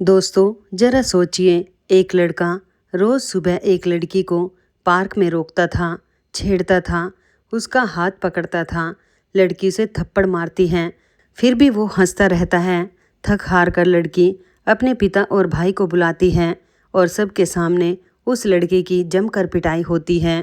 दोस्तों, जरा सोचिए, एक लड़का रोज सुबह एक लड़की को पार्क में रोकता था, छेड़ता था, उसका हाथ पकड़ता था, लड़की उसे थप्पड़ मारती है, फिर भी वो हंसता रहता है। थक हार कर लड़की अपने पिता और भाई को बुलाती है और सबके सामने उस लड़के की जमकर पिटाई होती है।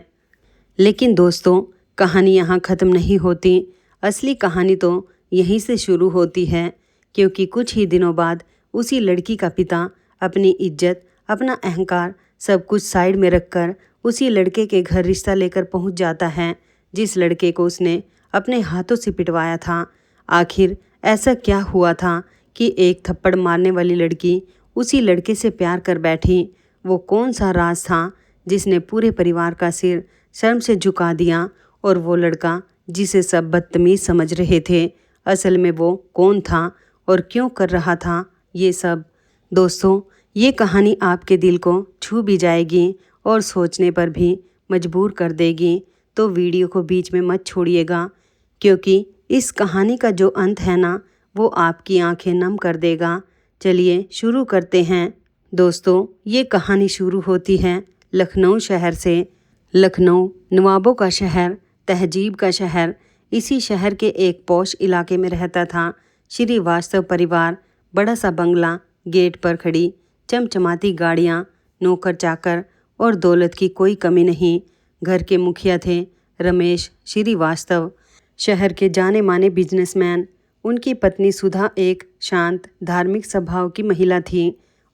लेकिन दोस्तों, कहानी यहाँ ख़त्म नहीं होती। असली कहानी तो यहीं से शुरू होती है, क्योंकि कुछ ही दिनों बाद उसी लड़की का पिता अपनी इज्जत, अपना अहंकार, सब कुछ साइड में रखकर उसी लड़के के घर रिश्ता लेकर पहुंच जाता है, जिस लड़के को उसने अपने हाथों से पिटवाया था। आखिर ऐसा क्या हुआ था कि एक थप्पड़ मारने वाली लड़की उसी लड़के से प्यार कर बैठी? वो कौन सा राज था जिसने पूरे परिवार का सिर शर्म से झुका दिया? और वो लड़का जिसे सब बदतमीज समझ रहे थे, असल में वो कौन था और क्यों कर रहा था ये सब? दोस्तों, ये कहानी आपके दिल को छू भी जाएगी और सोचने पर भी मजबूर कर देगी। तो वीडियो को बीच में मत छोड़िएगा, क्योंकि इस कहानी का जो अंत है ना, वो आपकी आंखें नम कर देगा। चलिए शुरू करते हैं। दोस्तों, ये कहानी शुरू होती है लखनऊ शहर से। लखनऊ नवाबों का शहर, तहजीब का शहर। इसी शहर के एक पॉश इलाके में रहता था श्रीवास्तव परिवार। बड़ा सा बंगला, गेट पर खड़ी चमचमाती गाड़ियाँ, नौकर चाकर और दौलत की कोई कमी नहीं। घर के मुखिया थे रमेश श्रीवास्तव, शहर के जाने माने बिजनेसमैन। उनकी पत्नी सुधा एक शांत धार्मिक स्वभाव की महिला थी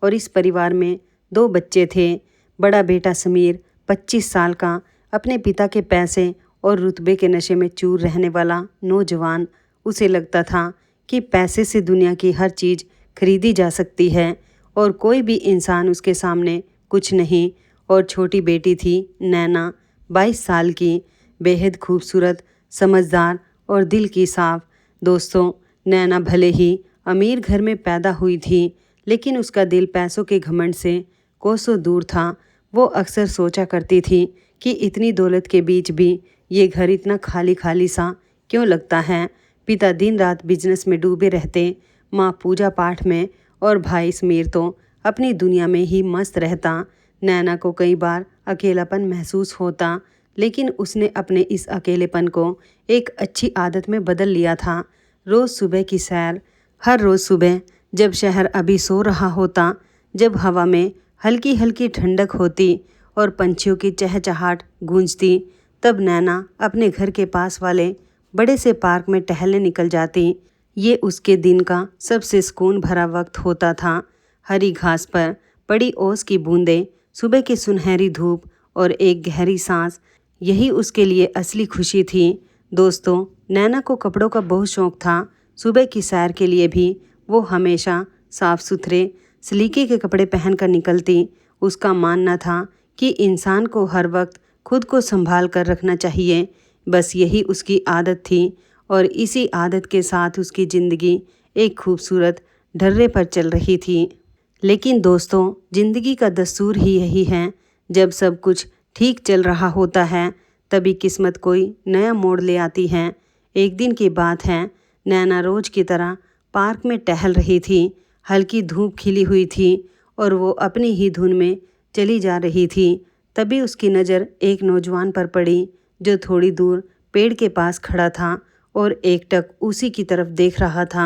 और इस परिवार में 2 बच्चे थे। बड़ा बेटा समीर 25 साल का, अपने पिता के पैसे और रुतबे के नशे में चूर रहने वाला नौजवान। उसे लगता था कि पैसे से दुनिया की हर चीज़ खरीदी जा सकती है और कोई भी इंसान उसके सामने कुछ नहीं। और छोटी बेटी थी नैना, 22 साल की, बेहद खूबसूरत, समझदार और दिल की साफ। दोस्तों, नैना भले ही अमीर घर में पैदा हुई थी, लेकिन उसका दिल पैसों के घमंड से कोसों दूर था। वो अक्सर सोचा करती थी कि इतनी दौलत के बीच भी ये घर इतना खाली खाली सा क्यों लगता है। पिता दिन रात बिजनेस में डूबे रहते, माँ पूजा पाठ में और भाई समीर तो अपनी दुनिया में ही मस्त रहता। नैना को कई बार अकेलापन महसूस होता, लेकिन उसने अपने इस अकेलेपन को एक अच्छी आदत में बदल लिया था। रोज़ सुबह की सैर। हर रोज़ सुबह जब शहर अभी सो रहा होता, जब हवा में हल्की हल्की ठंडक होती और पंछियों की चहचहाट गूंजती, तब नैना अपने घर के पास वाले बड़े से पार्क में टहलने निकल जाती। ये उसके दिन का सबसे सुकून भरा वक्त होता था। हरी घास पर पड़ी ओस की बूंदें, सुबह की सुनहरी धूप और एक गहरी सांस, यही उसके लिए असली खुशी थी। दोस्तों, नैना को कपड़ों का बहुत शौक था। सुबह की सैर के लिए भी वो हमेशा साफ सुथरे सलीके के कपड़े पहनकर निकलती। उसका मानना था कि इंसान को हर वक्त खुद को संभाल कर रखना चाहिए। बस यही उसकी आदत थी और इसी आदत के साथ उसकी ज़िंदगी एक खूबसूरत ढर्रे पर चल रही थी। लेकिन दोस्तों, ज़िंदगी का दस्तूर ही यही है, जब सब कुछ ठीक चल रहा होता है तभी किस्मत कोई नया मोड़ ले आती है। एक दिन की बात है, नैना रोज की तरह पार्क में टहल रही थी। हल्की धूप खिली हुई थी और वो अपनी ही धुन में चली जा रही थी। तभी उसकी नज़र एक नौजवान पर पड़ी जो थोड़ी दूर पेड़ के पास खड़ा था और एकटक उसी की तरफ देख रहा था।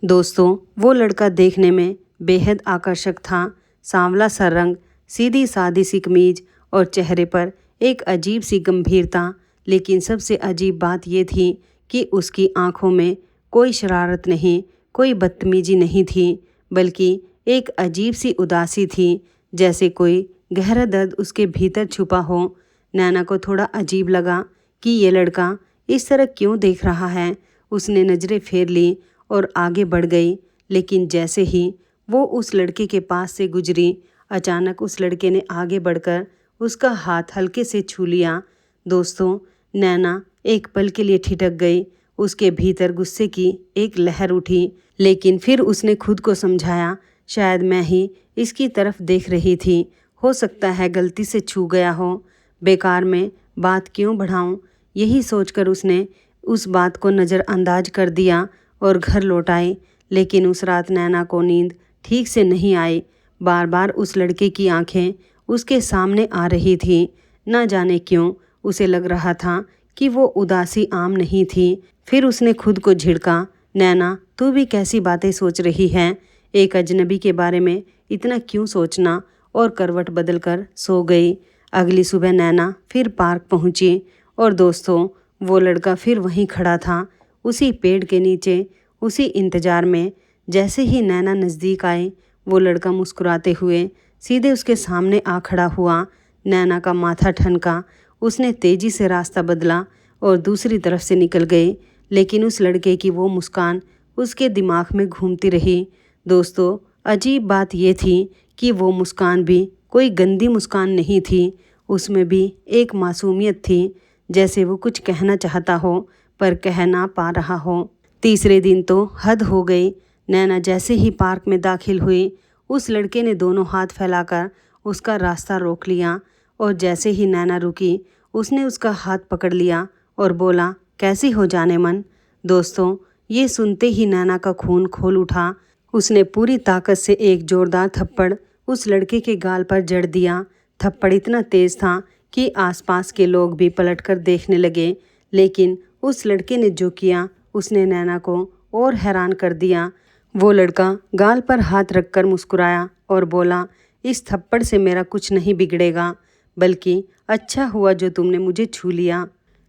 दोस्तों, वो लड़का देखने में बेहद आकर्षक था। सांवला सा रंग, सीधी सादी सी कमीज और चेहरे पर एक अजीब सी गंभीरता। लेकिन सबसे अजीब बात ये थी कि उसकी आंखों में कोई शरारत नहीं, कोई बदतमीजी नहीं थी, बल्कि एक अजीब सी उदासी थी, जैसे कोई गहरा दर्द उसके भीतर छुपा हो। नैना को थोड़ा अजीब लगा कि ये लड़का इस तरह क्यों देख रहा है। उसने नज़रें फेर ली और आगे बढ़ गई, लेकिन जैसे ही वो उस लड़के के पास से गुजरी, अचानक उस लड़के ने आगे बढ़कर उसका हाथ हल्के से छू लिया। दोस्तों, नैना एक पल के लिए ठिठक गई। उसके भीतर गुस्से की एक लहर उठी, लेकिन फिर उसने खुद को समझाया, शायद मैं ही इसकी तरफ देख रही थी, हो सकता है गलती से छू गया हो, बेकार में बात क्यों बढ़ाऊं। यही सोचकर उसने उस बात को नज़रअंदाज कर दिया और घर लौट आई। लेकिन उस रात नैना को नींद ठीक से नहीं आई। बार बार उस लड़के की आंखें उसके सामने आ रही थी। न जाने क्यों उसे लग रहा था कि वो उदासी आम नहीं थी। फिर उसने खुद को झिड़का, नैना तू भी कैसी बातें सोच रही है, एक अजनबी के बारे में इतना क्यों सोचना, और करवट बदल कर सो गई। अगली सुबह नैना फिर पार्क पहुंची और दोस्तों वो लड़का फिर वहीं खड़ा था, उसी पेड़ के नीचे, उसी इंतजार में। जैसे ही नैना नज़दीक आई वो लड़का मुस्कुराते हुए सीधे उसके सामने आ खड़ा हुआ। नैना का माथा ठनका, उसने तेजी से रास्ता बदला और दूसरी तरफ से निकल गई। लेकिन उस लड़के की वो मुस्कान उसके दिमाग में घूमती रही। दोस्तों अजीब बात ये थी कि वो मुस्कान भी कोई गंदी मुस्कान नहीं थी, उसमें भी एक मासूमियत थी, जैसे वो कुछ कहना चाहता हो पर कह ना पा रहा हो। तीसरे दिन तो हद हो गई। नैना जैसे ही पार्क में दाखिल हुई उस लड़के ने दोनों हाथ फैलाकर उसका रास्ता रोक लिया, और जैसे ही नैना रुकी उसने उसका हाथ पकड़ लिया और बोला, कैसी हो जाने मन। दोस्तों ये सुनते ही नैना का खून खोल उठा। उसने पूरी ताकत से एक जोरदार थप्पड़ उस लड़के के गाल पर जड़ दिया। थप्पड़ इतना तेज था कि आसपास के लोग भी पलटकर देखने लगे। लेकिन उस लड़के ने जो किया उसने नैना को और हैरान कर दिया। वो लड़का गाल पर हाथ रखकर मुस्कुराया और बोला, इस थप्पड़ से मेरा कुछ नहीं बिगड़ेगा, बल्कि अच्छा हुआ जो तुमने मुझे छू लिया।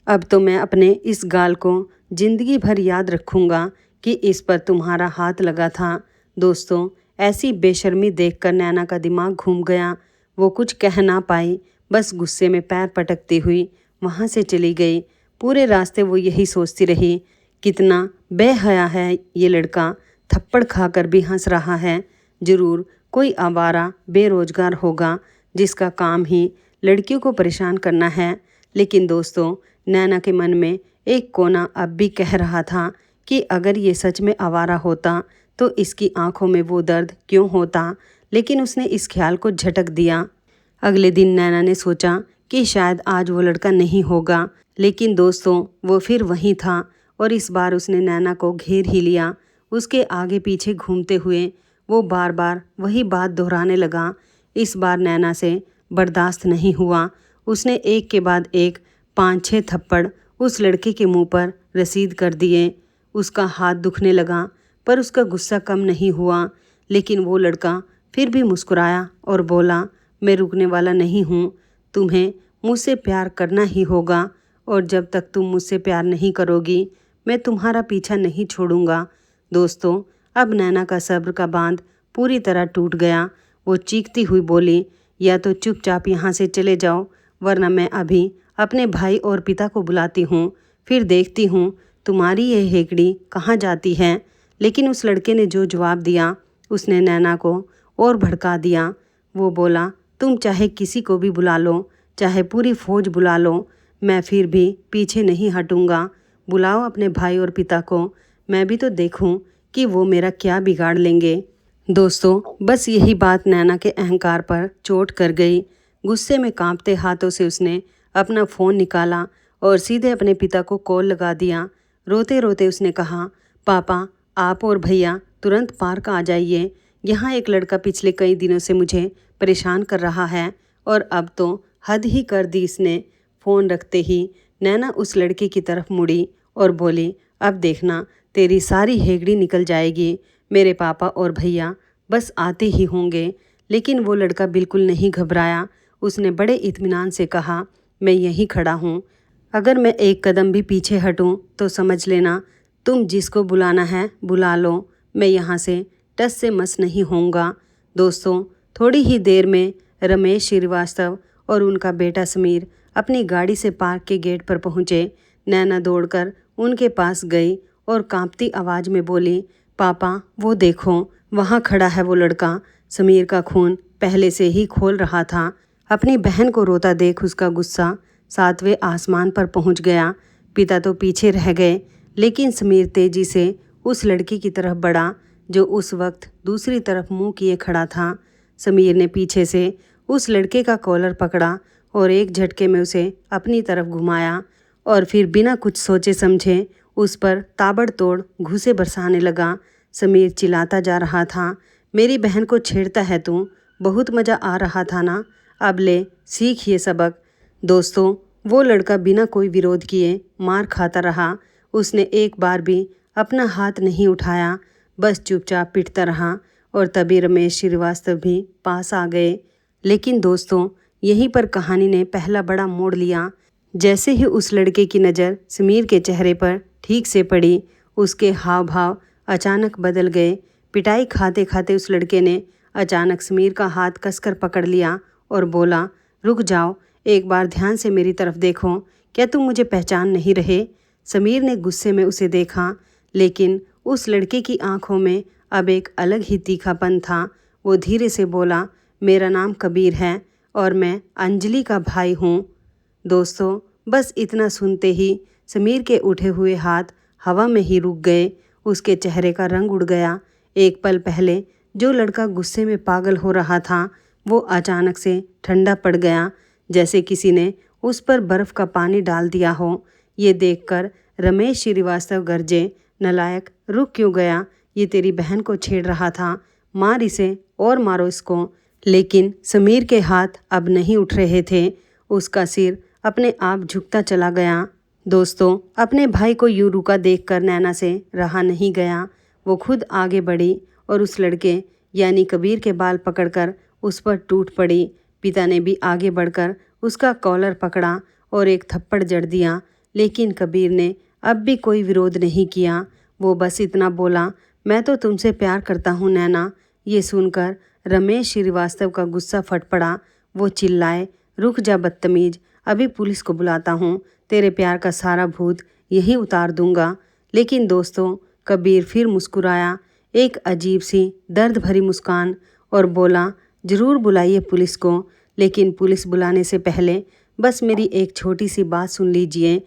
अब तो मैं अपने इस गाल को जिंदगी भर याद रखूंगा कि इस पर तुम्हारा हाथ लगा था। दोस्तों ऐसी बेशर्मी देखकर नैना का दिमाग घूम गया। वो कुछ कह ना पाई, बस गुस्से में पैर पटकती हुई वहाँ से चली गई। पूरे रास्ते वो यही सोचती रही, कितना बेहया है ये लड़का, थप्पड़ खाकर भी हंस रहा है। जरूर कोई आवारा बेरोजगार होगा जिसका काम ही लड़कियों को परेशान करना है। लेकिन दोस्तों नैना के मन में एक कोना अब भी कह रहा था कि अगर ये सच में आवारा होता तो इसकी आंखों में वो दर्द क्यों होता। लेकिन उसने इस ख्याल को झटक दिया। अगले दिन नैना ने सोचा कि शायद आज वो लड़का नहीं होगा, लेकिन दोस्तों वो फिर वहीं था, और इस बार उसने नैना को घेर ही लिया। उसके आगे पीछे घूमते हुए वो बार बार वही बात दोहराने लगा। इस बार नैना से बर्दाश्त नहीं हुआ। उसने एक के बाद एक 5-6 थप्पड़ उस लड़के के मुंह पर रसीद कर दिए। उसका हाथ दुखने लगा पर उसका गुस्सा कम नहीं हुआ। लेकिन वो लड़का फिर भी मुस्कुराया और बोला, मैं रुकने वाला नहीं हूँ, तुम्हें मुझसे प्यार करना ही होगा, और जब तक तुम मुझसे प्यार नहीं करोगी मैं तुम्हारा पीछा नहीं छोड़ूंगा। दोस्तों अब नैना का सब्र का बांध पूरी तरह टूट गया। वो चीखती हुई बोली, या तो चुपचाप यहाँ से चले जाओ, वरना मैं अभी अपने भाई और पिता को बुलाती हूँ, फिर देखती हूँ तुम्हारी ये हेकड़ी कहाँ जाती है। लेकिन उस लड़के ने जो जवाब दिया उसने नैना को और भड़का दिया। वो बोला, तुम चाहे किसी को भी बुला लो, चाहे पूरी फौज बुला लो, मैं फिर भी पीछे नहीं हटूंगा। बुलाओ अपने भाई और पिता को, मैं भी तो देखूं कि वो मेरा क्या बिगाड़ लेंगे। दोस्तों बस यही बात नैना के अहंकार पर चोट कर गई। गुस्से में कांपते हाथों से उसने अपना फ़ोन निकाला और सीधे अपने पिता को कॉल लगा दिया। रोते रोते उसने कहा, पापा आप और भैया तुरंत पार्क आ जाइए। यहाँ एक लड़का पिछले कई दिनों से मुझे परेशान कर रहा है, और अब तो हद ही कर दी इसने। फ़ोन रखते ही नैना उस लड़के की तरफ मुड़ी और बोली, अब देखना तेरी सारी हेगड़ी निकल जाएगी। मेरे पापा और भैया बस आते ही होंगे। लेकिन वो लड़का बिल्कुल नहीं घबराया। उसने बड़े इत्मीनान से कहा, मैं यहीं खड़ा हूँ, अगर मैं एक कदम भी पीछे हटूँ तो समझ लेना तुम जिसको बुलाना है बुला लो, मैं यहाँ से टस से मस नहीं होऊंगा। दोस्तों थोड़ी ही देर में रमेश श्रीवास्तव और उनका बेटा समीर अपनी गाड़ी से पार्क के गेट पर पहुँचे। नैना दौड़कर उनके पास गई और कांपती आवाज़ में बोली, पापा वो देखो वहाँ खड़ा है वो लड़का। समीर का खून पहले से ही खोल रहा था। अपनी बहन को रोता देख उसका गुस्सा 7वें आसमान पर पहुँच गया। पिता तो पीछे रह गए, लेकिन समीर तेजी से उस लड़की की तरफ बढ़ा जो उस वक्त दूसरी तरफ मुंह किए खड़ा था। समीर ने पीछे से उस लड़के का कॉलर पकड़ा और एक झटके में उसे अपनी तरफ घुमाया, और फिर बिना कुछ सोचे समझे उस पर ताबड़तोड़ घूंसे बरसाने लगा। समीर चिल्लाता जा रहा था, मेरी बहन को छेड़ता है तू। बहुत मज़ा आ रहा था ना, अब ले सीख ये सबक। दोस्तों, वो लड़का बिना कोई विरोध किए मार खाता रहा। उसने एक बार भी अपना हाथ नहीं उठाया, बस चुपचाप पिटता रहा। और तभी रमेश श्रीवास्तव भी पास आ गए। लेकिन दोस्तों, यहीं पर कहानी ने पहला बड़ा मोड़ लिया। जैसे ही उस लड़के की नज़र समीर के चेहरे पर ठीक से पड़ी, उसके हाव भाव अचानक बदल गए। पिटाई खाते खाते उस लड़के ने अचानक समीर का हाथ कसकर पकड़ लिया और बोला, रुक जाओ, एक बार ध्यान से मेरी तरफ देखो, क्या तुम मुझे पहचान नहीं रहे? समीर ने गुस्से में उसे देखा, लेकिन उस लड़के की आंखों में अब एक अलग ही तीखापन था। वो धीरे से बोला, मेरा नाम कबीर है और मैं अंजलि का भाई हूँ। दोस्तों, बस इतना सुनते ही समीर के उठे हुए हाथ हवा में ही रुक गए। उसके चेहरे का रंग उड़ गया। एक पल पहले जो लड़का गुस्से में पागल हो रहा था, वो अचानक से ठंडा पड़ गया, जैसे किसी ने उस पर बर्फ़ का पानी डाल दिया हो। ये देखकर रमेश श्रीवास्तव गरजे, नालायक, रुक क्यों गया? ये तेरी बहन को छेड़ रहा था, मार इसे और मारो इसको। लेकिन समीर के हाथ अब नहीं उठ रहे थे। उसका सिर अपने आप झुकता चला गया। दोस्तों, अपने भाई को यूं रुका देखकर नैना से रहा नहीं गया। वो खुद आगे बढ़ी और उस लड़के यानी कबीर के बाल पकड़कर उस पर टूट पड़ी। पिता ने भी आगे बढ़कर उसका कॉलर पकड़ा और एक थप्पड़ जड़ दिया, लेकिन कबीर ने अब भी कोई विरोध नहीं किया। वो बस इतना बोला, मैं तो तुमसे प्यार करता हूँ नैना। ये सुनकर रमेश श्रीवास्तव का गुस्सा फट पड़ा। वो चिल्लाए, रुक जा बदतमीज, अभी पुलिस को बुलाता हूँ, तेरे प्यार का सारा भूत यहीं उतार दूंगा। लेकिन दोस्तों, कबीर फिर मुस्कुराया, एक अजीब सी दर्द भरी मुस्कान, और बोला, ज़रूर बुलाइए पुलिस को, लेकिन पुलिस बुलाने से पहले बस मेरी एक छोटी सी बात सुन लीजिए।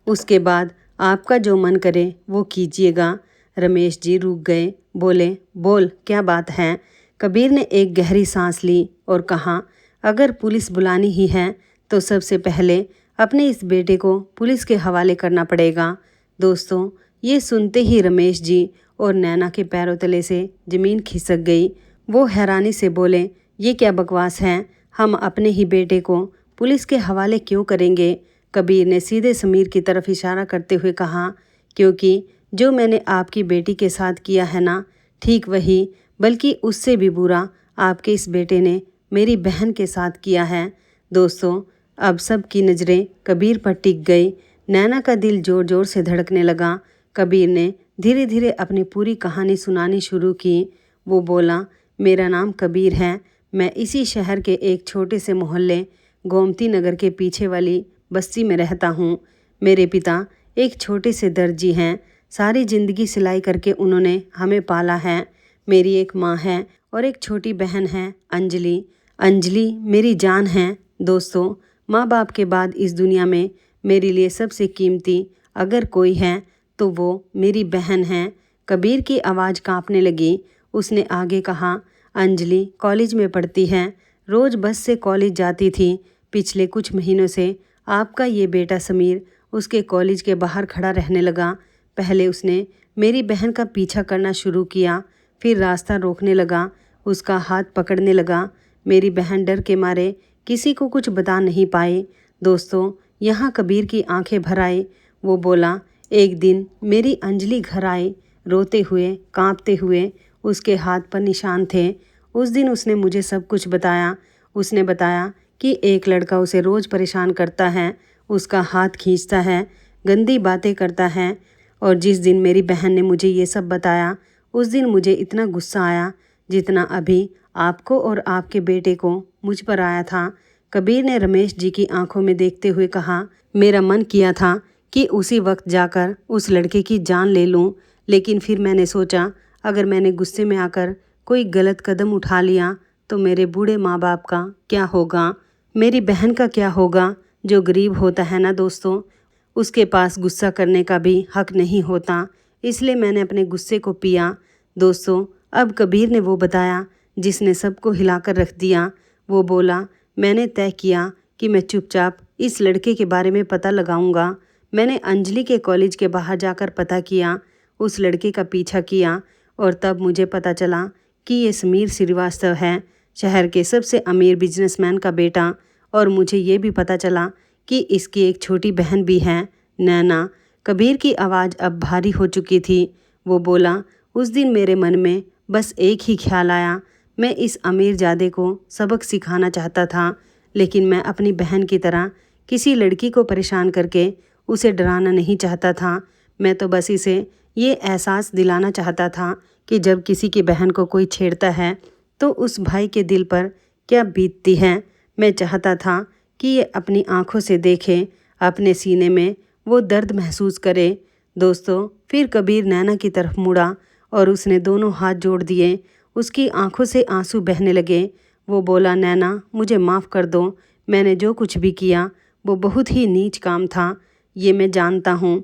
उसके बाद आपका जो मन करे वो कीजिएगा। रमेश जी रुक गए, बोले, बोल क्या बात है? कबीर ने एक गहरी सांस ली और कहा, अगर पुलिस बुलानी ही है तो सबसे पहले अपने इस बेटे को पुलिस के हवाले करना पड़ेगा। दोस्तों, ये सुनते ही रमेश जी और नैना के पैरों तले से ज़मीन खिसक गई। वो हैरानी से बोले, ये क्या बकवास है? हम अपने ही बेटे को पुलिस के हवाले क्यों करेंगे? कबीर ने सीधे समीर की तरफ इशारा करते हुए कहा, क्योंकि जो मैंने आपकी बेटी के साथ किया है ना, ठीक वही, बल्कि उससे भी बुरा आपके इस बेटे ने मेरी बहन के साथ किया है। दोस्तों, अब सब की नज़रें कबीर पर टिक गई। नैना का दिल ज़ोर ज़ोर से धड़कने लगा। कबीर ने धीरे धीरे अपनी पूरी कहानी सुनानी शुरू की। वो बोला, मेरा नाम कबीर है, मैं इसी शहर के एक छोटे से मोहल्ले गोमती नगर के पीछे वाली बस्ती में रहता हूँ। मेरे पिता एक छोटे से दर्जी हैं। सारी ज़िंदगी सिलाई करके उन्होंने हमें पाला है। मेरी एक माँ है और एक छोटी बहन है, अंजलि। अंजलि मेरी जान है। दोस्तों, माँ बाप के बाद इस दुनिया में मेरे लिए सबसे कीमती अगर कोई है तो वो मेरी बहन है। कबीर की आवाज़ कांपने लगी। उसने आगे कहा, अंजलि कॉलेज में पढ़ती है, रोज़ बस से कॉलेज जाती थी। पिछले कुछ महीनों से आपका ये बेटा समीर उसके कॉलेज के बाहर खड़ा रहने लगा। पहले उसने मेरी बहन का पीछा करना शुरू किया, फिर रास्ता रोकने लगा, उसका हाथ पकड़ने लगा। मेरी बहन डर के मारे किसी को कुछ बता नहीं पाई। दोस्तों, यहाँ कबीर की आंखें भर आई। वो बोला, एक दिन मेरी अंजलि घर आई, रोते हुए, कांपते हुए। उसके हाथ पर निशान थे। उस दिन उसने मुझे सब कुछ बताया। उसने बताया कि एक लड़का उसे रोज़ परेशान करता है, उसका हाथ खींचता है, गंदी बातें करता है। और जिस दिन मेरी बहन ने मुझे ये सब बताया, उस दिन मुझे इतना गुस्सा आया जितना अभी आपको और आपके बेटे को मुझ पर आया था। कबीर ने रमेश जी की आंखों में देखते हुए कहा, मेरा मन किया था कि उसी वक्त जाकर उस लड़के की जान ले लूं, लेकिन फिर मैंने सोचा अगर मैंने गुस्से में आकर कोई गलत कदम उठा लिया तो मेरे बूढ़े माँ बाप का क्या होगा, मेरी बहन का क्या होगा। जो गरीब होता है ना दोस्तों, उसके पास गुस्सा करने का भी हक नहीं होता। इसलिए मैंने अपने गुस्से को पिया। दोस्तों, अब कबीर ने वो बताया जिसने सबको हिलाकर रख दिया। वो बोला, मैंने तय किया कि मैं चुपचाप इस लड़के के बारे में पता लगाऊंगा। मैंने अंजलि के कॉलेज के बाहर जाकर पता किया, उस लड़के का पीछा किया, और तब मुझे पता चला कि ये समीर श्रीवास्तव है, शहर के सबसे अमीर बिजनेसमैन का बेटा। और मुझे ये भी पता चला कि इसकी एक छोटी बहन भी है, नैना। कबीर की आवाज़ अब भारी हो चुकी थी। वो बोला, उस दिन मेरे मन में बस एक ही ख्याल आया। मैं इस अमीरजादे को सबक सिखाना चाहता था, लेकिन मैं अपनी बहन की तरह किसी लड़की को परेशान करके उसे डराना नहीं चाहता था। मैं तो बस इसे ये एहसास दिलाना चाहता था कि जब किसी की बहन को कोई छेड़ता है तो उस भाई के दिल पर क्या बीतती है। मैं चाहता था कि ये अपनी आंखों से देखे, अपने सीने में वो दर्द महसूस करे। दोस्तों, फिर कबीर नैना की तरफ मुड़ा और उसने दोनों हाथ जोड़ दिए। उसकी आंखों से आंसू बहने लगे। वो बोला, नैना, मुझे माफ़ कर दो। मैंने जो कुछ भी किया वो बहुत ही नीच काम था, ये मैं जानता हूँ।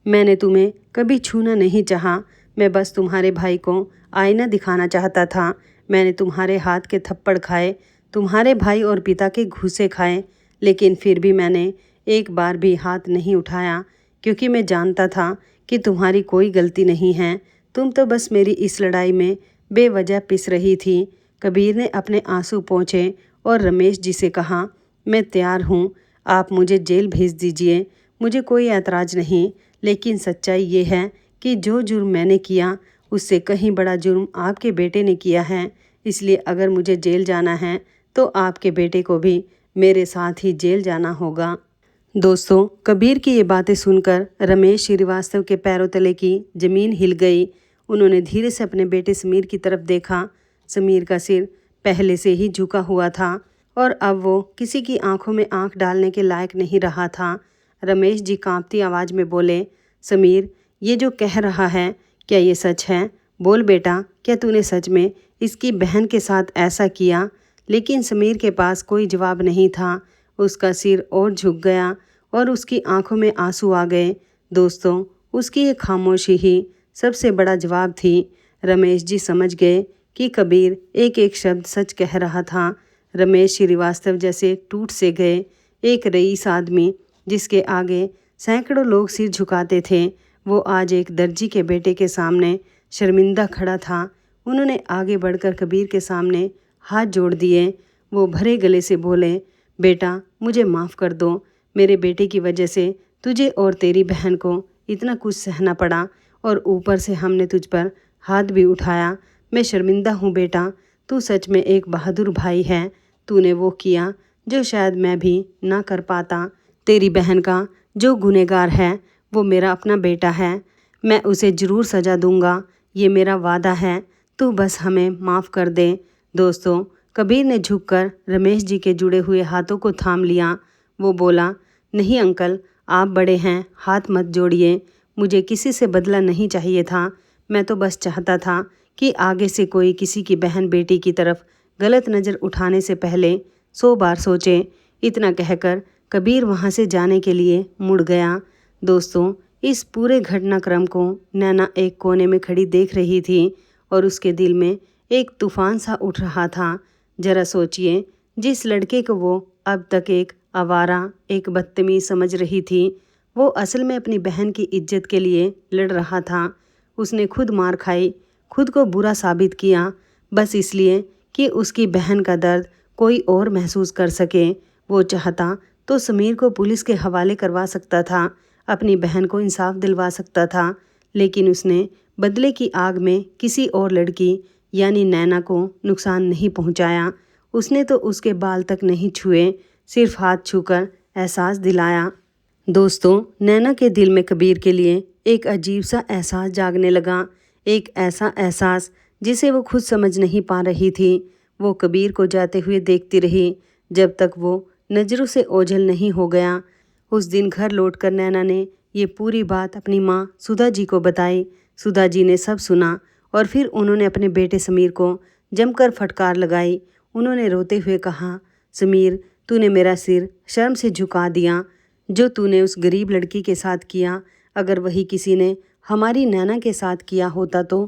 मैंने तुम्हें कभी छूना नहीं चाहा। मैं बस तुम्हारे भाई को आईना दिखाना चाहता था। मैंने तुम्हारे हाथ के थप्पड़ खाए, तुम्हारे भाई और पिता के घूंसे खाए, लेकिन फिर भी मैंने एक बार भी हाथ नहीं उठाया, क्योंकि मैं जानता था कि तुम्हारी कोई गलती नहीं है। तुम तो बस मेरी इस लड़ाई में बेवजह पिस रही थी। कबीर ने अपने आंसू पोंछे और रमेश जी से कहा, मैं तैयार हूँ, आप मुझे जेल भेज दीजिए, मुझे कोई ऐतराज़ नहीं। लेकिन सच्चाई ये है कि जो जुर्म मैंने किया उससे कहीं बड़ा जुर्म आपके बेटे ने किया है। इसलिए अगर मुझे जेल जाना है तो आपके बेटे को भी मेरे साथ ही जेल जाना होगा। दोस्तों, कबीर की ये बातें सुनकर रमेश श्रीवास्तव के पैरों तले की ज़मीन हिल गई। उन्होंने धीरे से अपने बेटे समीर की तरफ देखा। समीर का सिर पहले से ही झुका हुआ था और अब वो किसी की आंखों में आंख डालने के लायक नहीं रहा था। रमेश जी कांपती आवाज़ में बोले, समीर, ये जो कह रहा है क्या ये सच है? बोल बेटा, क्या तूने सच में इसकी बहन के साथ ऐसा किया? लेकिन समीर के पास कोई जवाब नहीं था। उसका सिर और झुक गया और उसकी आंखों में आंसू आ गए। दोस्तों, उसकी ये खामोशी ही सबसे बड़ा जवाब थी। रमेश जी समझ गए कि कबीर एक एक शब्द सच कह रहा था। रमेश श्रीवास्तव जैसे टूट से गए। एक रईस आदमी जिसके आगे सैकड़ों लोग सिर झुकाते थे, वो आज एक दर्जी के बेटे के सामने शर्मिंदा खड़ा था। उन्होंने आगे बढ़कर कबीर के सामने हाथ जोड़ दिए। वो भरे गले से बोले, बेटा, मुझे माफ़ कर दो। मेरे बेटे की वजह से तुझे और तेरी बहन को इतना कुछ सहना पड़ा और ऊपर से हमने तुझ पर हाथ भी उठाया। मैं शर्मिंदा हूँ बेटा। तू सच में एक बहादुर भाई है। तूने वो किया जो शायद मैं भी ना कर पाता। तेरी बहन का जो गुनहगार है वो मेरा अपना बेटा है। मैं उसे ज़रूर सज़ा दूंगा, ये मेरा वादा है। तू बस हमें माफ़ कर दे। दोस्तों, कबीर ने झुककर रमेश जी के जुड़े हुए हाथों को थाम लिया। वो बोला, नहीं अंकल, आप बड़े हैं, हाथ मत जोड़िए। मुझे किसी से बदला नहीं चाहिए था। मैं तो बस चाहता था कि आगे से कोई किसी की बहन बेटी की तरफ गलत नज़र उठाने से पहले 100 बार सोचे। इतना कहकर कबीर वहाँ से जाने के लिए मुड़ गया। दोस्तों, इस पूरे घटनाक्रम को नैना एक कोने में खड़ी देख रही थी और उसके दिल में एक तूफान सा उठ रहा था। जरा सोचिए, जिस लड़के को वो अब तक एक आवारा, एक बदतमीज समझ रही थी, वो असल में अपनी बहन की इज्जत के लिए लड़ रहा था। उसने खुद मार खाई, खुद को बुरा साबित किया, बस इसलिए कि उसकी बहन का दर्द कोई और महसूस कर सके। वो चाहता तो समीर को पुलिस के हवाले करवा सकता था, अपनी बहन को इंसाफ दिलवा सकता था, लेकिन उसने बदले की आग में किसी और लड़की यानी नैना को नुकसान नहीं पहुंचाया। उसने तो उसके बाल तक नहीं छुए, सिर्फ हाथ छूकर एहसास दिलाया। दोस्तों, नैना के दिल में कबीर के लिए एक अजीब सा एहसास जागने लगा, एक ऐसा एहसास जिसे वो खुद समझ नहीं पा रही थी। वो कबीर को जाते हुए देखती रही जब तक वो नज़रों से ओझल नहीं हो गया। उस दिन घर लौटकर नैना ने ये पूरी बात अपनी माँ सुधा जी को बताई। सुधा जी ने सब सुना और फिर उन्होंने अपने बेटे समीर को जमकर फटकार लगाई। उन्होंने रोते हुए कहा, समीर, तूने मेरा सिर शर्म से झुका दिया। जो तूने उस गरीब लड़की के साथ किया, अगर वही किसी ने हमारी नैना के साथ किया होता तो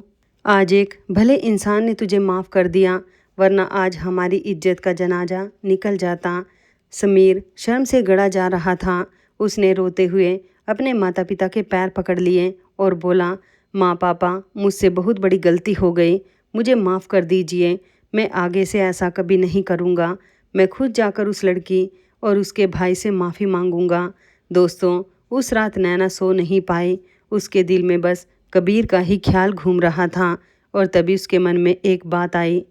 आज एक भले इंसान ने तुझे माफ़ कर दिया, वरना आज हमारी इज्जत का जनाजा निकल जाता। समीर शर्म से गड़ा जा रहा था। उसने रोते हुए अपने माता पिता के पैर पकड़ लिए और बोला, माँ पापा, मुझसे बहुत बड़ी गलती हो गई, मुझे माफ़ कर दीजिए। मैं आगे से ऐसा कभी नहीं करूँगा। मैं खुद जाकर उस लड़की और उसके भाई से माफ़ी मांगूँगा। दोस्तों, उस रात नैना सो नहीं पाई। उसके दिल में बस कबीर का ही ख्याल घूम रहा था और तभी उसके मन में एक बात आई।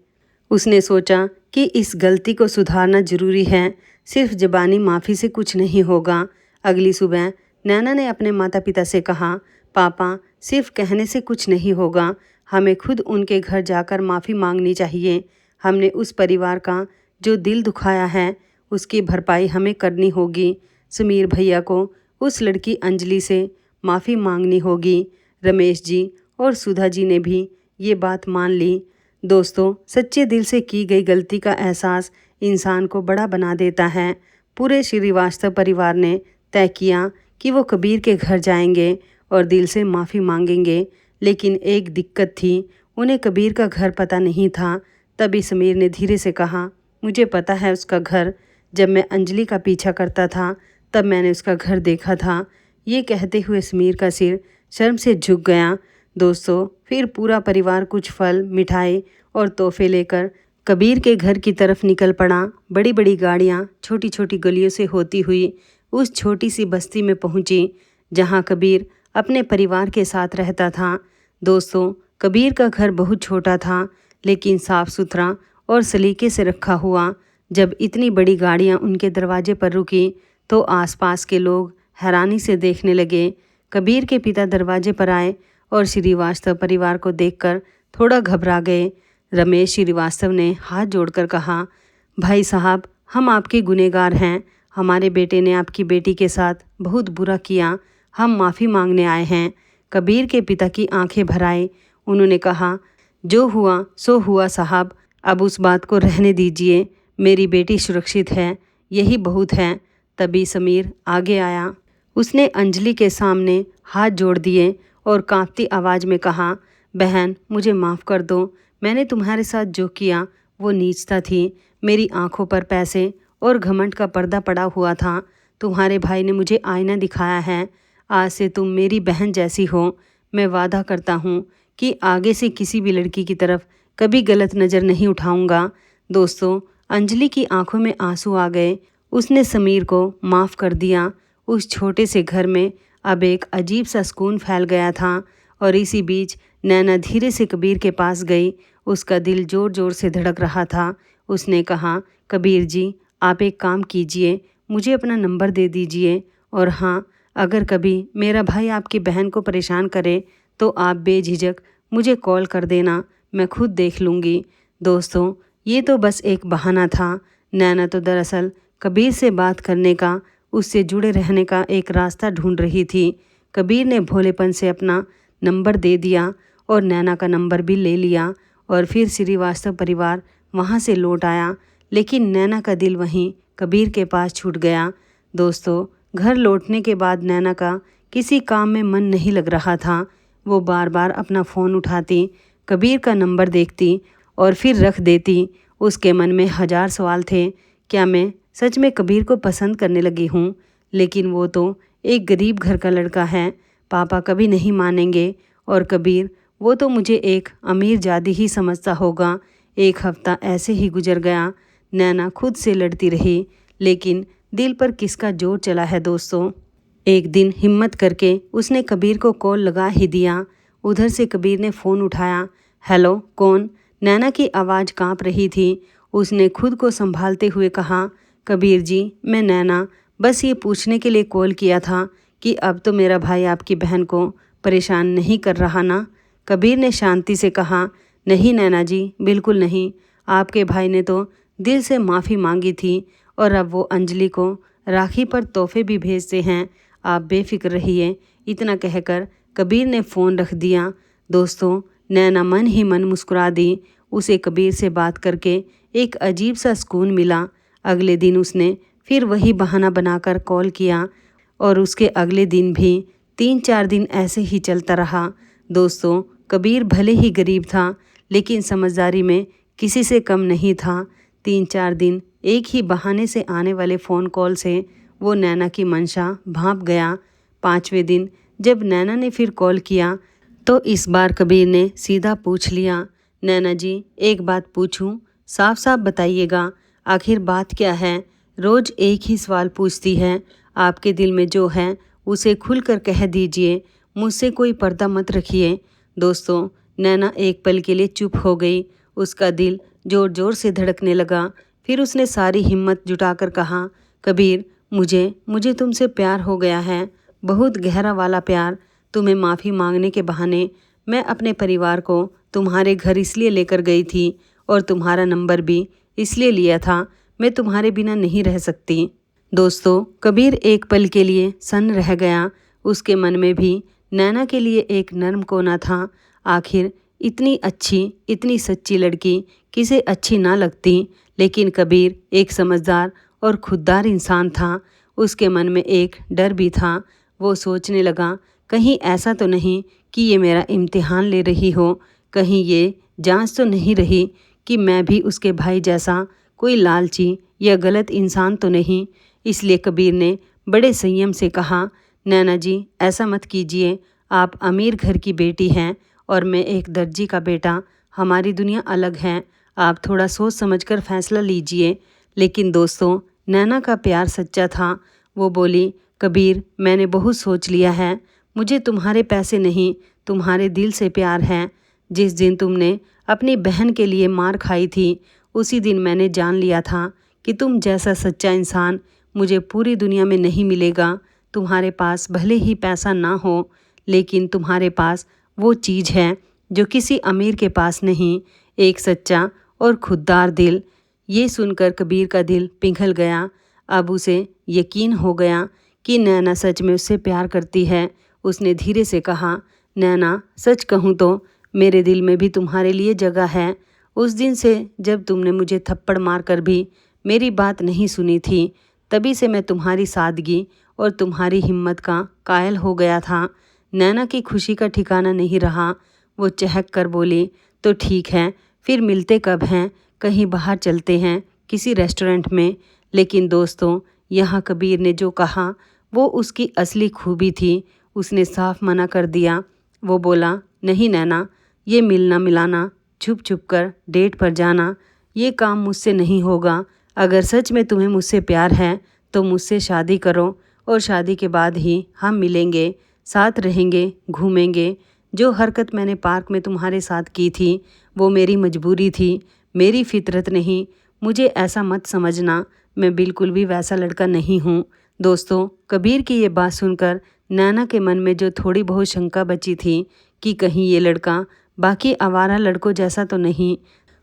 उसने सोचा कि इस गलती को सुधारना ज़रूरी है। सिर्फ ज़बानी माफ़ी से कुछ नहीं होगा। अगली सुबह नैना ने अपने माता पिता से कहा, पापा, सिर्फ कहने से कुछ नहीं होगा। हमें खुद उनके घर जाकर माफ़ी मांगनी चाहिए। हमने उस परिवार का जो दिल दुखाया है उसकी भरपाई हमें करनी होगी। समीर भैया को उस लड़की अंजलि से माफ़ी मांगनी होगी। रमेश जी और सुधा जी ने भी ये बात मान ली। दोस्तों, सच्चे दिल से की गई गलती का एहसास इंसान को बड़ा बना देता है। पूरे श्रीवास्तव परिवार ने तय किया कि वो कबीर के घर जाएंगे और दिल से माफ़ी मांगेंगे। लेकिन एक दिक्कत थी, उन्हें कबीर का घर पता नहीं था। तभी समीर ने धीरे से कहा, मुझे पता है उसका घर। जब मैं अंजलि का पीछा करता था तब मैंने उसका घर देखा था। ये कहते हुए समीर का सिर शर्म से झुक गया। दोस्तों, फिर पूरा परिवार कुछ फल, मिठाई और तोहफे लेकर कबीर के घर की तरफ निकल पड़ा। बड़ी बड़ी गाड़ियाँ छोटी छोटी गलियों से होती हुई उस छोटी सी बस्ती में पहुंची जहां कबीर अपने परिवार के साथ रहता था। दोस्तों, कबीर का घर बहुत छोटा था लेकिन साफ सुथरा और सलीके से रखा हुआ। जब इतनी बड़ी गाड़ियां उनके दरवाजे पर रुकी तो आसपास के लोग हैरानी से देखने लगे। कबीर के पिता दरवाजे पर आए और श्रीवास्तव परिवार को देखकर थोड़ा घबरा गए। रमेश श्रीवास्तव ने हाथ जोड़कर कहा, भाई साहब, हम आपके गुनहगार हैं। हमारे बेटे ने आपकी बेटी के साथ बहुत बुरा किया। हम माफ़ी मांगने आए हैं। कबीर के पिता की आंखें भर आई। उन्होंने कहा, जो हुआ सो हुआ साहब, अब उस बात को रहने दीजिए। मेरी बेटी सुरक्षित है, यही बहुत है। तभी समीर आगे आया। उसने अंजलि के सामने हाथ जोड़ दिए और कांपती आवाज़ में कहा, बहन, मुझे माफ़ कर दो। मैंने तुम्हारे साथ जो किया वो नीचता थी। मेरी आंखों पर पैसे और घमंड का पर्दा पड़ा हुआ था। तुम्हारे भाई ने मुझे आईना दिखाया है। आज से तुम मेरी बहन जैसी हो। मैं वादा करता हूँ कि आगे से किसी भी लड़की की तरफ कभी गलत नज़र नहीं उठाऊंगा। दोस्तों, अंजलि की आंखों में आंसू आ गए। उसने समीर को माफ़ कर दिया। उस छोटे से घर में अब एक अजीब सा सुकून फैल गया था। और इसी बीच नैना धीरे से कबीर के पास गई। उसका दिल ज़ोर ज़ोर से धड़क रहा था। उसने कहा, कबीर जी, आप एक काम कीजिए, मुझे अपना नंबर दे दीजिए। और हाँ, अगर कभी मेरा भाई आपकी बहन को परेशान करे तो आप बेझिझक मुझे कॉल कर देना, मैं खुद देख लूँगी। दोस्तों, ये तो बस एक बहाना था। नैना तो दरअसल कबीर से बात करने का, उससे जुड़े रहने का एक रास्ता ढूंढ रही थी। कबीर ने भोलेपन से अपना नंबर दे दिया और नैना का नंबर भी ले लिया और फिर श्रीवास्तव परिवार वहाँ से लौट आया। लेकिन नैना का दिल वहीं कबीर के पास छूट गया। दोस्तों, घर लौटने के बाद नैना का किसी काम में मन नहीं लग रहा था। वो बार बार अपना फ़ोन उठाती, कबीर का नंबर देखती और फिर रख देती। उसके मन में हज़ार सवाल थे। क्या मैं सच में कबीर को पसंद करने लगी हूँ? लेकिन वो तो एक गरीब घर का लड़का है। पापा कभी नहीं मानेंगे। और कबीर, वो तो मुझे एक अमीर जादी ही समझता होगा। एक हफ्ता ऐसे ही गुजर गया। नैना खुद से लड़ती रही, लेकिन दिल पर किसका जोर चला है दोस्तों। एक दिन हिम्मत करके उसने कबीर को कॉल लगा ही दिया। उधर से कबीर ने फ़ोन उठाया। हेलो, कौन? नैना की आवाज़ कांप रही थी। उसने खुद को संभालते हुए कहा, कबीर जी, मैं नैना, बस ये पूछने के लिए कॉल किया था कि अब तो मेरा भाई आपकी बहन को परेशान नहीं कर रहा ना? कबीर ने शांति से कहा, नहीं नैना जी, बिल्कुल नहीं। आपके भाई ने तो दिल से माफ़ी मांगी थी और अब वो अंजलि को राखी पर तोहफे भी भेजते हैं। आप बेफिक्र रहिए। इतना कहकर कबीर ने फ़ोन रख दिया। दोस्तों, नैना मन ही मन मुस्कुरा दी। उसे कबीर से बात करके एक अजीब सा सुकून मिला। अगले दिन उसने फिर वही बहाना बनाकर कॉल किया और उसके अगले दिन भी 3-4 दिन ऐसे ही चलता रहा। दोस्तों, कबीर भले ही गरीब था लेकिन समझदारी में किसी से कम नहीं था। 3-4 दिन एक ही बहाने से आने वाले फ़ोन कॉल से वो नैना की मंशा भांप गया। 5वें दिन जब नैना ने फिर कॉल किया तो इस बार कबीर ने सीधा पूछ लिया, नैना जी, एक बात पूछूं? साफ साफ बताइएगा, आखिर बात क्या है? रोज एक ही सवाल पूछती है। आपके दिल में जो है उसे खुलकर कह दीजिए, मुझसे कोई पर्दा मत रखिए। दोस्तों, नैना एक पल के लिए चुप हो गई। उसका दिल जोर जोर से धड़कने लगा। फिर उसने सारी हिम्मत जुटाकर कहा, कबीर, मुझे मुझे तुमसे प्यार हो गया है, बहुत गहरा वाला प्यार। तुम्हें माफ़ी मांगने के बहाने मैं अपने परिवार को तुम्हारे घर इसलिए लेकर गई थी और तुम्हारा नंबर भी इसलिए लिया था। मैं तुम्हारे बिना नहीं रह सकती। दोस्तों, कबीर एक पल के लिए सन्न रह गया। उसके मन में भी नैना के लिए एक नर्म कोना था। आखिर इतनी अच्छी, इतनी सच्ची लड़की किसे अच्छी ना लगती। लेकिन कबीर एक समझदार और खुददार इंसान था। उसके मन में एक डर भी था। वो सोचने लगा, कहीं ऐसा तो नहीं कि ये मेरा इम्तिहान ले रही हो, कहीं ये जांच तो नहीं रही कि मैं भी उसके भाई जैसा कोई लालची या गलत इंसान तो नहीं। इसलिए कबीर ने बड़े संयम से कहा, नैना जी, ऐसा मत कीजिए। आप अमीर घर की बेटी हैं और मैं एक दर्जी का बेटा। हमारी दुनिया अलग है। आप थोड़ा सोच समझकर फैसला लीजिए। लेकिन दोस्तों, नैना का प्यार सच्चा था। वो बोली, कबीर, मैंने बहुत सोच लिया है। मुझे तुम्हारे पैसे नहीं, तुम्हारे दिल से प्यार है। जिस दिन तुमने अपनी बहन के लिए मार खाई थी, उसी दिन मैंने जान लिया था कि तुम जैसा सच्चा इंसान मुझे पूरी दुनिया में नहीं मिलेगा। तुम्हारे पास भले ही पैसा ना हो, लेकिन तुम्हारे पास वो चीज़ है जो किसी अमीर के पास नहीं, एक सच्चा और खुददार दिल। ये सुनकर कबीर का दिल पिघल गया। अब उसे यकीन हो गया कि नैना सच में उससे प्यार करती है। उसने धीरे से कहा, नैना, सच कहूँ तो मेरे दिल में भी तुम्हारे लिए जगह है। उस दिन से जब तुमने मुझे थप्पड़ मारकर भी मेरी बात नहीं सुनी थी, तभी से मैं तुम्हारी सादगी और तुम्हारी हिम्मत का कायल हो गया था। नैना की खुशी का ठिकाना नहीं रहा। वो चहक कर बोली, तो ठीक है, फिर मिलते कब हैं? कहीं बाहर चलते हैं, किसी रेस्टोरेंट में। लेकिन दोस्तों, यहाँ कबीर ने जो कहा वो उसकी असली खूबी थी। उसने साफ मना कर दिया। वो बोला, नहीं नैना, ये मिलना मिलाना, छुप छुप कर डेट पर जाना, ये काम मुझसे नहीं होगा। अगर सच में तुम्हें मुझसे प्यार है तो मुझसे शादी करो और शादी के बाद ही हम मिलेंगे, साथ रहेंगे, घूमेंगे। जो हरकत मैंने पार्क में तुम्हारे साथ की थी वो मेरी मजबूरी थी, मेरी फितरत नहीं। मुझे ऐसा मत समझना, मैं बिल्कुल भी वैसा लड़का नहीं हूँ। दोस्तों, कबीर की ये बात सुनकर नैना के मन में जो थोड़ी बहुत शंका बची थी कि कहीं ये लड़का बाकी आवारा लड़कों जैसा तो नहीं,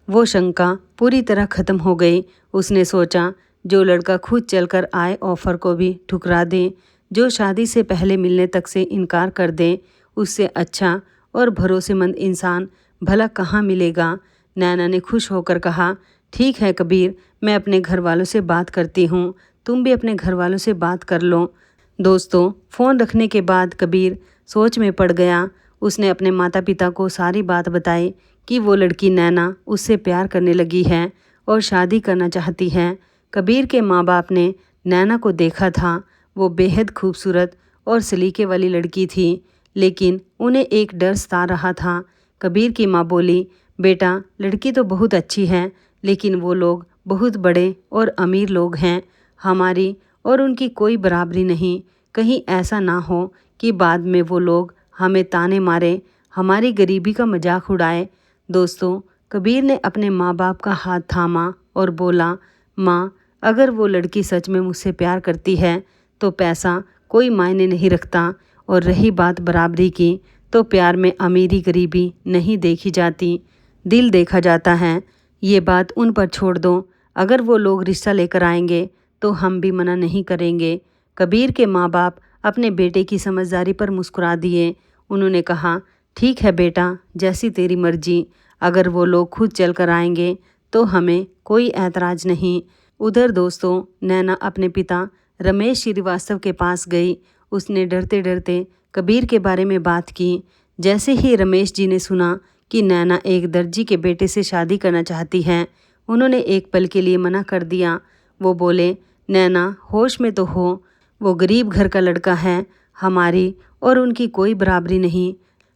वो शंका पूरी तरह ख़त्म हो गई। उसने सोचा, जो लड़का खुद चलकर आए ऑफ़र को भी ठुकरा दे, जो शादी से पहले मिलने तक से इनकार कर दे, उससे अच्छा और भरोसेमंद इंसान भला कहाँ मिलेगा। नैना ने खुश होकर कहा, ठीक है कबीर, मैं अपने घर वालों से बात करती हूँ, तुम भी अपने घर वालों से बात कर लो। दोस्तों, फ़ोन रखने के बाद कबीर सोच में पड़ गया। उसने अपने माता पिता को सारी बात बताई कि वो लड़की नैना उससे प्यार करने लगी है और शादी करना चाहती है। कबीर के माँ बाप ने नैना को देखा था। वो बेहद खूबसूरत और सलीके वाली लड़की थी, लेकिन उन्हें एक डर सता रहा था। कबीर की माँ बोली, बेटा, लड़की तो बहुत अच्छी है, लेकिन वो लोग बहुत बड़े और अमीर लोग हैं। हमारी और उनकी कोई बराबरी नहीं। कहीं ऐसा ना हो कि बाद में वो लोग हमें ताने मारे, हमारी गरीबी का मजाक उड़ाए। दोस्तों, कबीर ने अपने माँ बाप का हाथ थामा और बोला, माँ, अगर वो लड़की सच में मुझसे प्यार करती है तो पैसा कोई मायने नहीं रखता, और रही बात बराबरी की, तो प्यार में अमीरी गरीबी नहीं देखी जाती, दिल देखा जाता है। ये बात उन पर छोड़ दो। अगर वो लोग रिश्ता लेकर आएंगे तो हम भी मना नहीं करेंगे। कबीर के माँ बाप अपने बेटे की समझदारी पर मुस्कुरा दिए। उन्होंने कहा, ठीक है बेटा, जैसी तेरी मर्जी। अगर वो लोग खुद चल कर आएंगे तो हमें कोई ऐतराज़ नहीं। उधर दोस्तों, नैना अपने पिता रमेश श्रीवास्तव के पास गई। उसने डरते डरते कबीर के बारे में बात की। जैसे ही रमेश जी ने सुना कि नैना एक दर्जी के बेटे से शादी करना चाहती है, उन्होंने एक पल के लिए मना कर दिया। वो बोले, नैना, होश में तो हो, वो गरीब घर का लड़का है, हमारी और उनकी कोई बराबरी नहीं,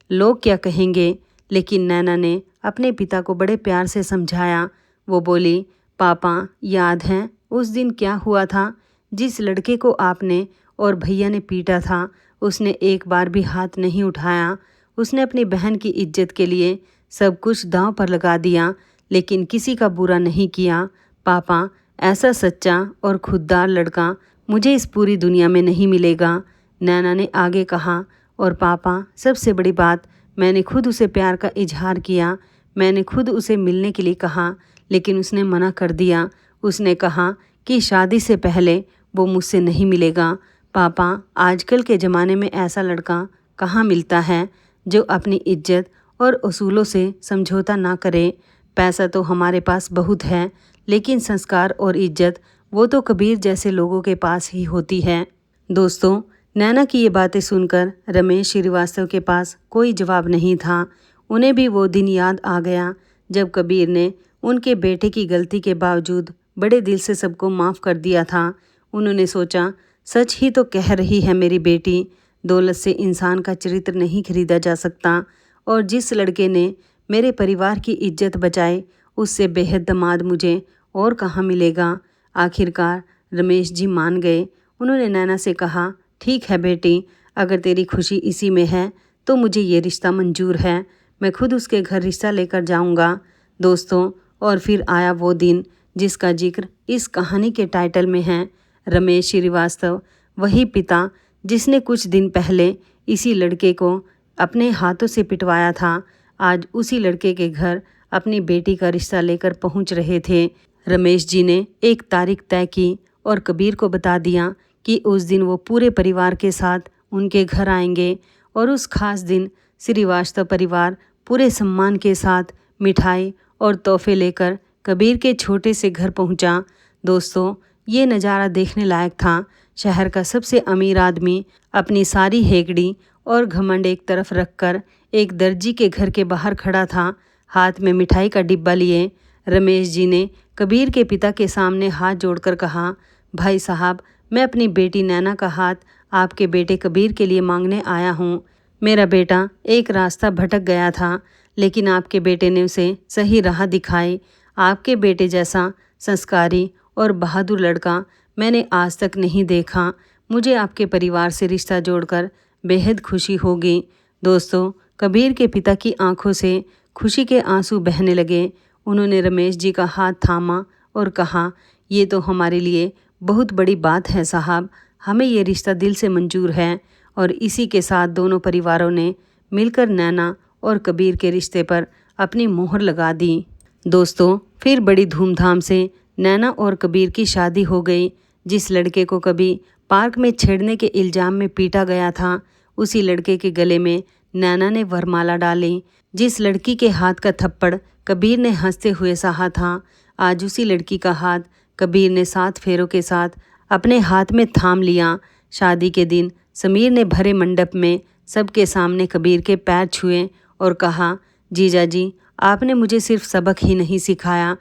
लोग क्या कहेंगे। लेकिन नैना ने अपने पिता को बड़े प्यार से समझाया। वो बोली, पापा याद है उस दिन क्या हुआ था? जिस लड़के को आपने और भैया ने पीटा था उसने एक बार भी हाथ नहीं उठाया। उसने अपनी बहन की इज्जत के लिए सब कुछ दांव पर लगा दिया, लेकिन किसी का बुरा नहीं किया। पापा, ऐसा सच्चा और खुददार लड़का मुझे इस पूरी दुनिया में नहीं मिलेगा, नैना ने आगे कहा। और पापा, सबसे बड़ी बात, मैंने खुद उसे प्यार का इजहार किया। मैंने खुद उसे मिलने के लिए कहा, लेकिन उसने मना कर दिया। उसने कहा कि शादी से पहले वो मुझसे नहीं मिलेगा। पापा, आजकल के ज़माने में ऐसा लड़का कहाँ मिलता है जो अपनी इज्जत और उसूलों से समझौता ना करे। पैसा तो हमारे पास बहुत है, लेकिन संस्कार और इज्जत वो तो कबीर जैसे लोगों के पास ही होती है। दोस्तों, नैना की ये बातें सुनकर रमेश श्रीवास्तव के पास कोई जवाब नहीं था। उन्हें भी वो दिन याद आ गया जब कबीर ने उनके बेटे की गलती के बावजूद बड़े दिल से सबको माफ़ कर दिया था। उन्होंने सोचा, सच ही तो कह रही है मेरी बेटी, दौलत से इंसान का चरित्र नहीं खरीदा जा सकता, और जिस लड़के ने मेरे परिवार की इज्जत बचाई उससे बेहद दामाद मुझे और कहाँ मिलेगा। आखिरकार रमेश जी मान गए। उन्होंने नैना से कहा, ठीक है बेटी, अगर तेरी खुशी इसी में है तो मुझे ये रिश्ता मंजूर है। मैं खुद उसके घर रिश्ता लेकर जाऊंगा। दोस्तों, और फिर आया वो दिन जिसका जिक्र इस कहानी के टाइटल में है। रमेश श्रीवास्तव, वही पिता जिसने कुछ दिन पहले इसी लड़के को अपने हाथों से पिटवाया था, आज उसी लड़के के घर अपनी बेटी का रिश्ता लेकर पहुंच रहे थे। रमेश जी ने एक तारीख तय की और कबीर को बता दिया कि उस दिन वो पूरे परिवार के साथ उनके घर आएंगे, और उस खास दिन श्रीवास्तव परिवार पूरे सम्मान के साथ मिठाई और तोहफे लेकर कबीर के छोटे से घर पहुंचा। दोस्तों, ये नज़ारा देखने लायक था। शहर का सबसे अमीर आदमी अपनी सारी हेगड़ी और घमंड एक तरफ रखकर एक दर्जी के घर के बाहर खड़ा था, हाथ में मिठाई का डिब्बा लिए। रमेश जी ने कबीर के पिता के सामने हाथ जोड़कर कहा, भाई साहब, मैं अपनी बेटी नैना का हाथ आपके बेटे कबीर के लिए मांगने आया हूँ। मेरा बेटा एक रास्ता भटक गया था, लेकिन आपके बेटे ने उसे सही राह दिखाई। आपके बेटे जैसा संस्कारी और बहादुर लड़का मैंने आज तक नहीं देखा। मुझे आपके परिवार से रिश्ता जोड़कर बेहद खुशी होगी। दोस्तों, कबीर के पिता की आंखों से खुशी के आंसू बहने लगे। उन्होंने रमेश जी का हाथ थामा और कहा, ये तो हमारे लिए बहुत बड़ी बात है साहब, हमें ये रिश्ता दिल से मंजूर है। और इसी के साथ दोनों परिवारों ने मिलकर नैना और कबीर के रिश्ते पर अपनी मोहर लगा दी। दोस्तों, फिर बड़ी धूमधाम से नैना और कबीर की शादी हो गई। जिस लड़के को कभी पार्क में छेड़ने के इल्ज़ाम में पीटा गया था, उसी लड़के के गले में नैना ने वरमाला डाली। जिस लड़की के हाथ का थप्पड़ कबीर ने हंसते हुए सहा था, आज उसी लड़की का हाथ कबीर ने 7 फेरों के साथ अपने हाथ में थाम लिया। शादी के दिन समीर ने भरे मंडप में सबके सामने कबीर के पैर छुए और कहा, जीजा जी, आपने मुझे सिर्फ सबक ही नहीं सिखाया,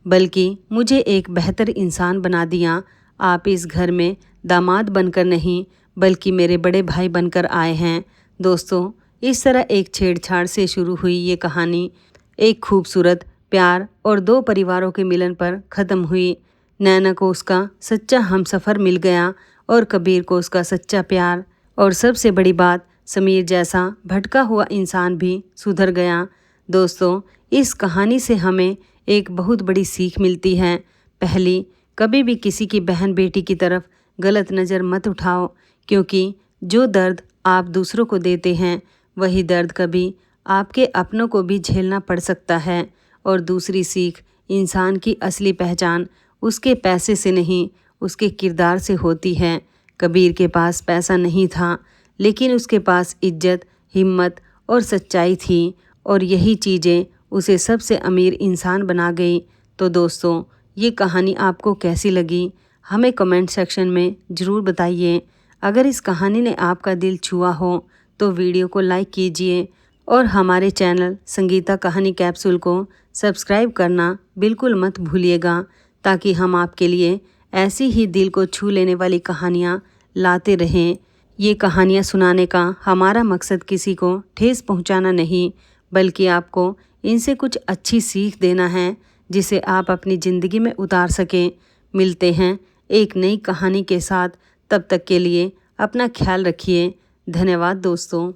बल्कि मुझे एक बेहतर इंसान बना दिया। आप इस घर में दामाद बनकर नहीं, बल्कि मेरे बड़े भाई बनकर आए हैं। दोस्तों, इस तरह एक छेड़छाड़ से शुरू हुई ये कहानी एक खूबसूरत प्यार और 2 परिवारों के मिलन पर ख़त्म हुई। नैना को उसका सच्चा हमसफ़र मिल गया और कबीर को उसका सच्चा प्यार, और सबसे बड़ी बात, समीर जैसा भटका हुआ इंसान भी सुधर गया। दोस्तों, इस कहानी से हमें एक बहुत बड़ी सीख मिलती है। पहली, कभी भी किसी की बहन बेटी की तरफ गलत नज़र मत उठाओ, क्योंकि जो दर्द आप दूसरों को देते हैं वही दर्द कभी आपके अपनों को भी झेलना पड़ सकता है। और दूसरी सीख, इंसान की असली पहचान उसके पैसे से नहीं, उसके किरदार से होती है। कबीर के पास पैसा नहीं था, लेकिन उसके पास इज्जत, हिम्मत और सच्चाई थी, और यही चीज़ें उसे सबसे अमीर इंसान बना गई। तो दोस्तों, ये कहानी आपको कैसी लगी, हमें कमेंट सेक्शन में ज़रूर बताइए। अगर इस कहानी ने आपका दिल छुआ हो तो वीडियो को लाइक कीजिए, और हमारे चैनल संगीता कहानी कैप्सूल को सब्सक्राइब करना बिल्कुल मत भूलिएगा, ताकि हम आपके लिए ऐसी ही दिल को छू लेने वाली कहानियाँ लाते रहें। ये कहानियाँ सुनाने का हमारा मकसद किसी को ठेस पहुँचाना नहीं, बल्कि आपको इनसे कुछ अच्छी सीख देना है जिसे आप अपनी ज़िंदगी में उतार सकें। मिलते हैं एक नई कहानी के साथ, तब तक के लिए अपना ख्याल रखिए। धन्यवाद दोस्तों।